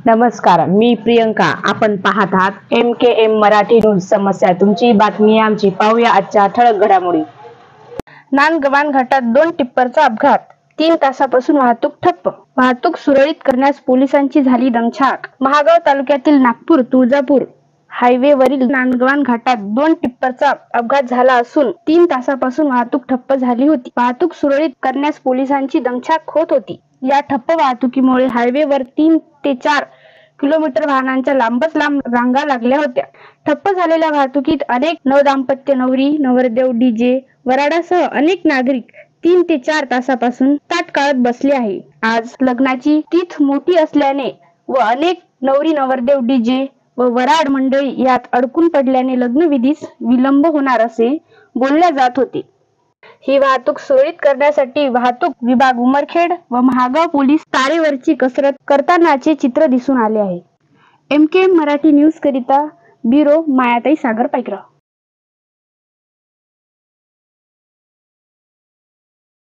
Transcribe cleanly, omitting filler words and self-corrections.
नमस्कार, मी प्रियंका. आपण पाहत आहात MKM मराठी न्यूज. समस्या तुमची, बातमी आमची. पाहूया आजच्या ठळक घडामोडी. नांदगवान घाटात 2 टिप्परचा अपघात, 3 तासापासून वाहतूक ठप्प. वाहतूक सुरळीत करण्यास पोलिसांची झाली दमछाक. महागाव तालुक्यातील नागपूर तुळजापूर हायवेवरील नांदगवान घाटात 2 टिप्परचा अपघात झाला असून 3 तासापासून वाहतूक ठप्प झाली होती. वाहतूक सुरळीत करण्यास पोलिसांची दमछाक होत होती. या ठप्प वाहतुकीमुळे हायवेवर 3 ते 4 किलोमीटर वाहनांच्या लांबच लांब रांगा लागल्या होत्या. ठप्प झालेल्या वाहतुकीत अनेक नवदाम्पत्य, नवरी, नवरदेव, डीजे, वऱ्हाडासह अनेक नागरिक 3 ते 4 तासापासून ताट काढत बसले आहे. आज लग्नाची तिथ मोठी असल्याने व अनेक नवरी, नवरदेव, डीजे व वऱ्हाड मंडळी यात अडकून पडल्याने लग्नविधीस विलंब होणार असे बोलल्या जात होते. ही वाहतूक सुरळीत करण्यासाठी वाहतूक विभाग, उमरखेड व महागाव पोलीस तारेवरची कसरत करतानाचे चित्र दिसून आले आहे. MKM मराठी न्यूज करिता ब्युरो मायाताई सागर पाईकराव.